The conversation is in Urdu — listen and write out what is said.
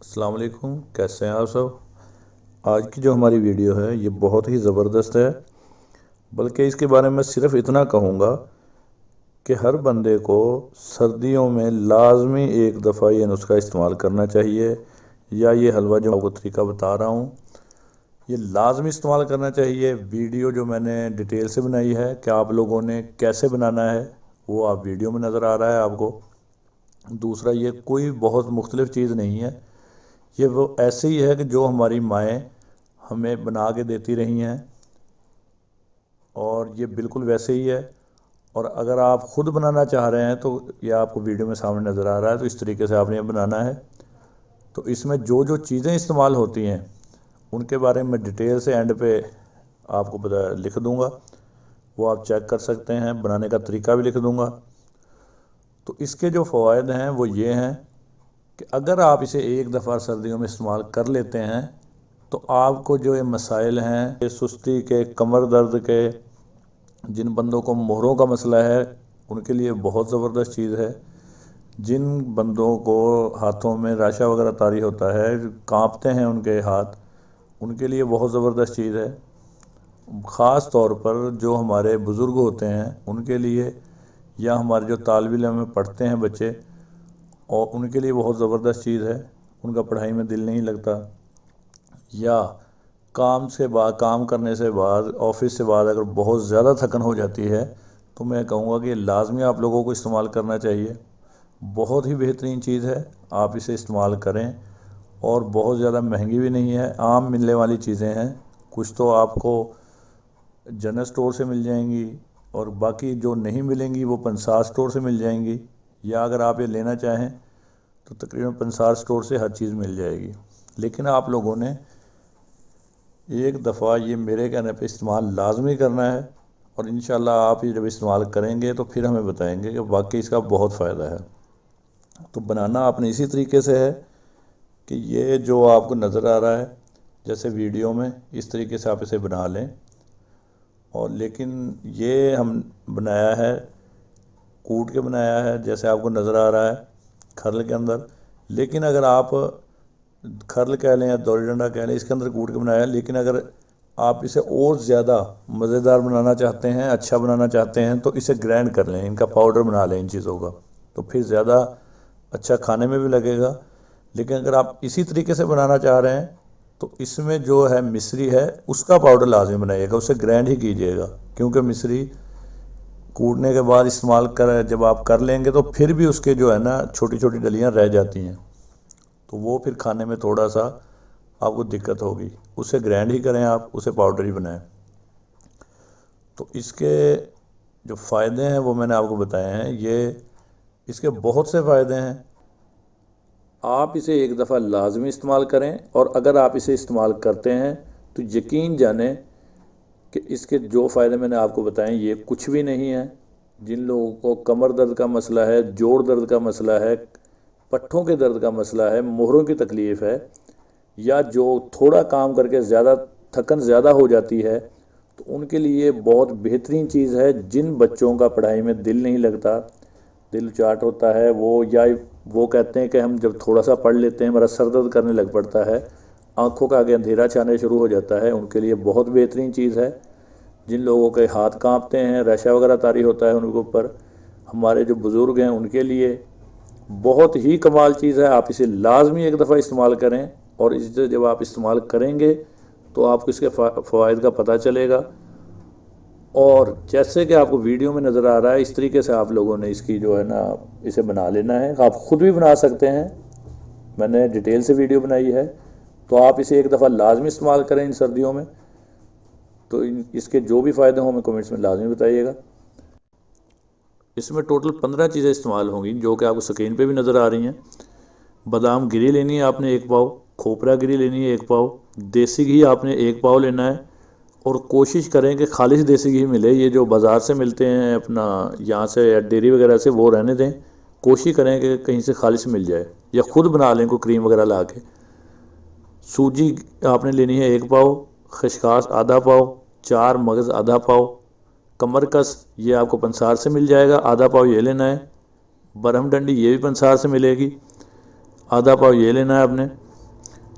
السلام علیکم، کیسے ہیں آپ سب؟ آج کی جو ہماری ویڈیو ہے یہ بہت ہی زبردست ہے، بلکہ اس کے بارے میں صرف اتنا کہوں گا کہ ہر بندے کو سردیوں میں لازمی ایک دفعہ یہ نسخہ استعمال کرنا چاہیے، یا یہ حلوہ جو آپ کو طریقہ بتا رہا ہوں یہ لازمی استعمال کرنا چاہیے۔ ویڈیو جو میں نے ڈیٹیل سے بنائی ہے کہ آپ لوگوں نے کیسے بنانا ہے وہ آپ ویڈیو میں نظر آ رہا ہے آپ کو۔ دوسرا، یہ کوئی بہت مختلف چیز نہیں ہے، یہ وہ ایسے ہی ہے کہ جو ہماری مائیں ہمیں بنا کے دیتی رہی ہیں، اور یہ بالکل ویسے ہی ہے۔ اور اگر آپ خود بنانا چاہ رہے ہیں تو یہ آپ کو ویڈیو میں سامنے نظر آ رہا ہے، تو اس طریقے سے آپ نے یہ بنانا ہے۔ تو اس میں جو جو چیزیں استعمال ہوتی ہیں ان کے بارے میں ڈیٹیل سے اینڈ پہ آپ کو لکھ دوں گا، وہ آپ چیک کر سکتے ہیں، بنانے کا طریقہ بھی لکھ دوں گا۔ تو اس کے جو فوائد ہیں وہ یہ ہیں کہ اگر آپ اسے ایک دفعہ سردیوں میں استعمال کر لیتے ہیں تو آپ کو جو یہ مسائل ہیں، یہ سستی کے، کمر درد کے، جن بندوں کو مہروں کا مسئلہ ہے ان کے لیے بہت زبردست چیز ہے۔ جن بندوں کو ہاتھوں میں راشا وغیرہ طاری ہوتا ہے، کانپتے ہیں ان کے ہاتھ، ان کے لیے بہت زبردست چیز ہے۔ خاص طور پر جو ہمارے بزرگ ہوتے ہیں ان کے لیے، یا ہمارے جو طالب علم میں پڑھتے ہیں بچے، اور ان کے لیے بہت زبردست چیز ہے، ان کا پڑھائی میں دل نہیں لگتا، یا کام کرنے سے بعد، آفس سے بعد اگر بہت زیادہ تھکن ہو جاتی ہے تو میں کہوں گا کہ یہ لازمی آپ لوگوں کو استعمال کرنا چاہیے۔ بہت ہی بہترین چیز ہے، آپ اسے استعمال کریں، اور بہت زیادہ مہنگی بھی نہیں ہے، عام ملنے والی چیزیں ہیں۔ کچھ تو آپ کو جنرل اسٹور سے مل جائیں گی، اور باقی جو نہیں ملیں گی وہ پنسار اسٹور سے مل جائیں گی، یا اگر آپ یہ لینا چاہیں تو تقریباً پنسار اسٹور سے ہر چیز مل جائے گی۔ لیکن آپ لوگوں نے ایک دفعہ یہ میرے کہنے پہ استعمال لازمی کرنا ہے، اور انشاءاللہ آپ یہ جب استعمال کریں گے تو پھر ہمیں بتائیں گے کہ واقعی اس کا بہت فائدہ ہے۔ تو بنانا آپ نے اسی طریقے سے ہے کہ یہ جو آپ کو نظر آ رہا ہے جیسے ویڈیو میں، اس طریقے سے آپ اسے بنا لیں۔ اور لیکن یہ ہم بنایا ہے، کوٹ کے بنایا ہے، جیسے آپ کو نظر آ رہا ہے کھرل کے اندر۔ لیکن اگر آپ کھرل کہہ لیں یا دوری ڈنڈا کہہ لیں، اس کے اندر کوٹ کے بنایا ہے، لیکن اگر آپ اسے اور زیادہ مزیدار بنانا چاہتے ہیں، اچھا بنانا چاہتے ہیں، تو اسے گرائنڈ کر لیں، ان کا پاؤڈر بنا لیں ان چیزوں کا، تو پھر زیادہ اچھا کھانے میں بھی لگے گا۔ لیکن اگر آپ اسی طریقے سے بنانا چاہ رہے ہیں تو اس میں جو ہے مصری ہے اس کا پاؤڈر لازمی بنائیے گا، اسے گرائنڈ ہی کیجیے گا، کیونکہ مصری کوٹنے کے بعد استعمال جب آپ کر لیں گے تو پھر بھی اس کے جو ہے نا چھوٹی چھوٹی ڈلیاں رہ جاتی ہیں، تو وہ پھر کھانے میں تھوڑا سا آپ کو دقت ہوگی۔ اسے گرائنڈ ہی کریں، آپ اسے پاؤڈر ہی بنائیں۔ تو اس کے جو فائدے ہیں وہ میں نے آپ کو بتائے ہیں، یہ اس کے بہت سے فائدے ہیں۔ آپ اسے ایک دفعہ لازمی استعمال کریں، اور اگر آپ اسے استعمال کرتے ہیں تو یقین جانیں کہ اس کے جو فائدے میں نے آپ کو بتائیں یہ کچھ بھی نہیں ہے۔ جن لوگوں کو کمر درد کا مسئلہ ہے، جوڑ درد کا مسئلہ ہے، پٹھوں کے درد کا مسئلہ ہے، مہروں کی تکلیف ہے، یا جو تھوڑا کام کر کے تھکن زیادہ ہو جاتی ہے، تو ان کے لیے بہت بہترین چیز ہے۔ جن بچوں کا پڑھائی میں دل نہیں لگتا، دل چاٹ ہوتا ہے، وہ کہتے ہیں کہ ہم جب تھوڑا سا پڑھ لیتے ہیں ہمارا سر درد کرنے لگ پڑتا ہے، آنکھوں کا آگے اندھیرا چھانے شروع ہو جاتا ہے، ان کے لیے بہت بہترین چیز ہے۔ جن لوگوں کے ہاتھ کانپتے ہیں، ریشہ وغیرہ طاری ہوتا ہے ان کے اوپر، ہمارے جو بزرگ ہیں ان کے لیے بہت ہی کمال چیز ہے۔ آپ اسے لازمی ایک دفعہ استعمال کریں، اور اسے جب آپ استعمال کریں گے تو آپ کو اس کے فوائد کا پتہ چلے گا۔ اور جیسے کہ آپ کو ویڈیو میں نظر آ رہا ہے اس طریقے سے آپ لوگوں نے اس کی جو ہے نا اسے بنا لینا ہے۔ آپ خود بھی بنا سکتے ہیں، میں نے ڈیٹیل سے ویڈیو بنائی ہے، تو آپ اسے ایک دفعہ لازمی استعمال کریں ان سردیوں میں۔ تو اس کے جو بھی فائدے ہوں ہمیں کمنٹس میں لازمی بتائیے گا۔ اس میں ٹوٹل 15 چیزیں استعمال ہوں گی جو کہ آپ کو سکرین پہ بھی نظر آ رہی ہیں۔ بادام گری لینی ہے آپ نے 1 پاؤ، کھوپرا گری لینی ہے 1 پاؤ، دیسی گھی آپ نے 1 پاؤ لینا ہے، اور کوشش کریں کہ خالص دیسی گھی ملے۔ یہ جو بازار سے ملتے ہیں اپنا یہاں سے یا ڈیری وغیرہ سے، وہ رہنے دیں، کوشش کریں کہ کہیں سے خالص مل جائے، یا خود بنا لیں کوئی کریم وغیرہ لا کے۔ سوجی آپ نے لینی ہے 1 پاؤ، خشخاش آدھا پاؤ، 4 مغز آدھا پاؤ، کمر کس یہ آپ کو پنسار سے مل جائے گا، آدھا پاؤ یہ لینا ہے۔ برہم ڈنڈی یہ بھی پنسار سے ملے گی، آدھا پاؤ یہ لینا ہے آپ نے۔